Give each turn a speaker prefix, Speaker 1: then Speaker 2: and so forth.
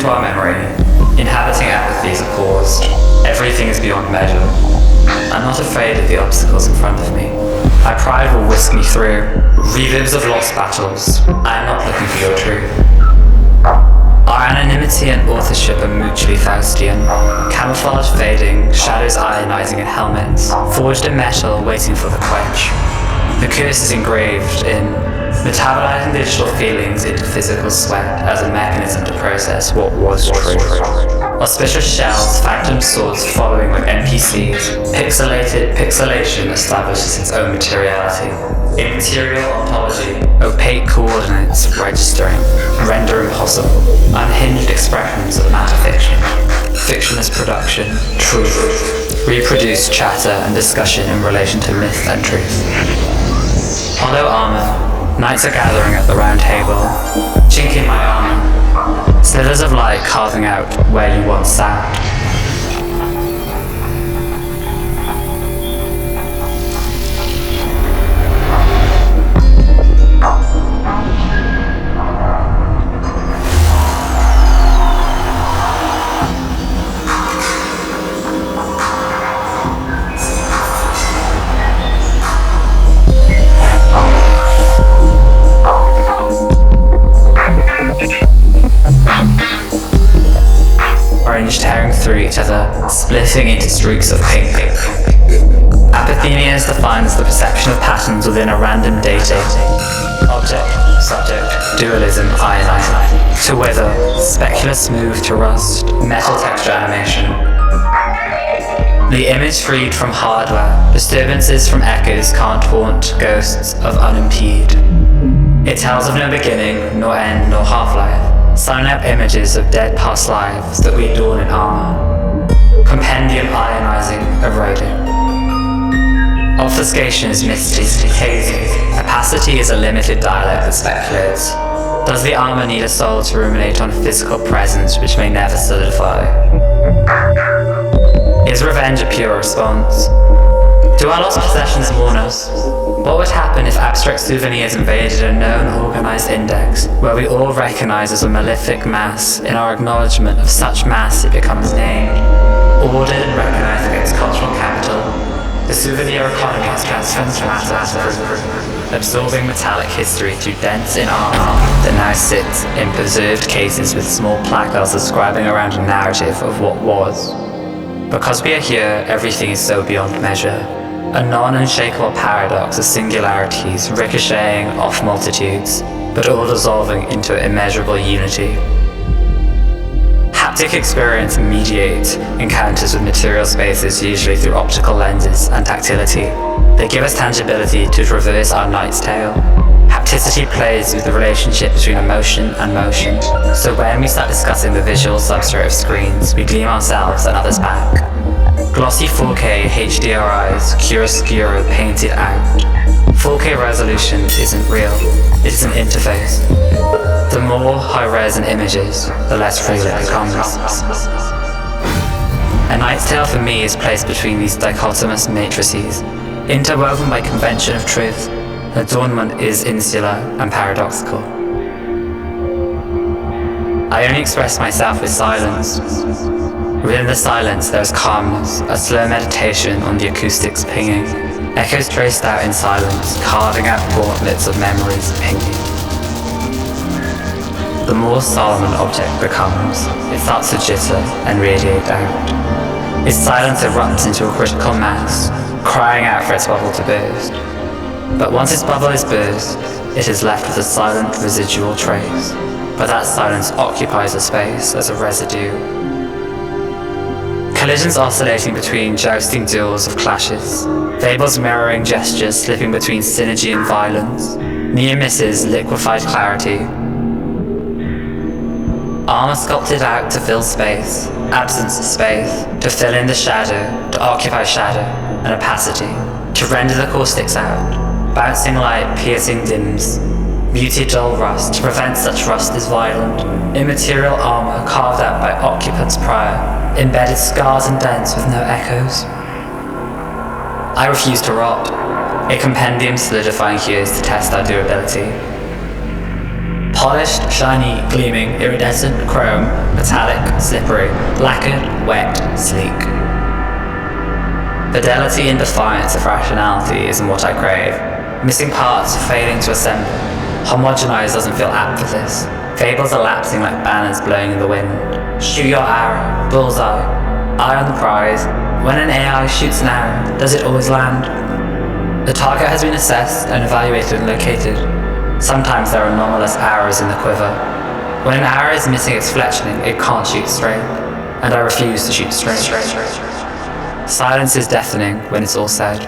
Speaker 1: into our memory, inhabiting apathies of pause. Everything is beyond measure. I'm not afraid of the obstacles in front of me. My pride will whisk me through revives of lost battles. I am not looking for your truth. Our anonymity and authorship are mutually Faustian. Camouflage fading, shadows ionizing in helmets, forged in metal, waiting for the quench. The curse is engraved in metabolizing digital feelings into physical sweat as a mechanism to process what was true. Auspicious shells, phantom swords following like NPCs. Pixelation establishes its own materiality. Immaterial ontology, opaque coordinates registering, render impossible, unhinged expressions of matter fiction. Fictionless production, truth, reproduced chatter and discussion in relation to myth and truth. Hollow armor, knights are gathering at the round table, chink in my armor, slithers of light carving out where you once sat. Tearing through each other, splitting into streaks of pink. Apathenia is defined as the perception of patterns within a random data. Object, subject, dualism, ionizing. To wither, specular smooth to rust, metal texture animation. The image freed from hardware, disturbances from echoes can't haunt ghosts of unimpede. It tells of no beginning, nor end, nor half-life. Sign-up images of dead past lives that we adorn in armor. Compendium ionizing, eroding. Obfuscation is misty, hazy. Opacity is a limited dialect that speculates. Does the armor need a soul to ruminate on physical presence which may never solidify? Is revenge a pure response? Do our lost possessions mourn us? What would happen if abstract souvenirs invaded a known organized index, where we all recognize as a malefic mass? In our acknowledgement of such mass, it becomes named, ordered and recognized against cultural capital. The souvenir economy has transformed matter, absorbing metallic history through dents in armor that now sits in preserved cases with small placards describing around a narrative of what was. Because we are here, everything is so beyond measure. A non-unshakable paradox of singularities ricocheting off multitudes, but all dissolving into immeasurable unity. Haptic experience mediates encounters with material spaces, usually through optical lenses and tactility. They give us tangibility to traverse our knight's tale. Hapticity plays with the relationship between emotion and motion, so when we start discussing the visual substrate of screens, we gleam ourselves and others back. Glossy 4K HDRIs, chiaroscuro painted out. 4K resolution isn't real, it is an interface. The more high-res an image is, the less real it becomes. A Knight's Tale for me is placed between these dichotomous matrices, interwoven by convention of truth. Adornment is insular and paradoxical. I only express myself with silence. Within the silence there is calmness, a slow meditation on the acoustics pinging, echoes traced out in silence, carving out gauntlets of memories pinging. The more solemn an object becomes, it starts to jitter and radiate out. Its silence erupts into a critical mass, crying out for its bubble to burst. But once its bubble is burst, it is left with a silent residual trace, but that silence occupies a space as a residue. Collisions oscillating between jousting duels of clashes, fables mirroring gestures slipping between synergy and violence, near misses liquefied clarity. Armor sculpted out to fill space, absence of space, to fill in the shadow, to occupy shadow and opacity, to render the caustics out, bouncing light piercing dims, muted dull rust, to prevent such rust is violent, immaterial armor carved out by occupants prior, embedded scars and dents with no echoes. I refuse to rot, a compendium solidifying hues to test our durability. Polished, shiny, gleaming, iridescent, chrome, metallic, slippery, lacquered, wet, sleek. Fidelity and defiance of rationality isn't what I crave. Missing parts, failing to assemble. Homogenized doesn't feel apt for this. Fables are lapsing like banners blowing in the wind. Shoot your arrow, bullseye, eye on the prize. When an AI shoots an arrow, does it always land? The target has been assessed and evaluated and located. Sometimes there are anomalous arrows in the quiver. When an arrow is missing its fletching, it can't shoot straight, and I refuse to shoot straight. Silence is deafening when it's all said.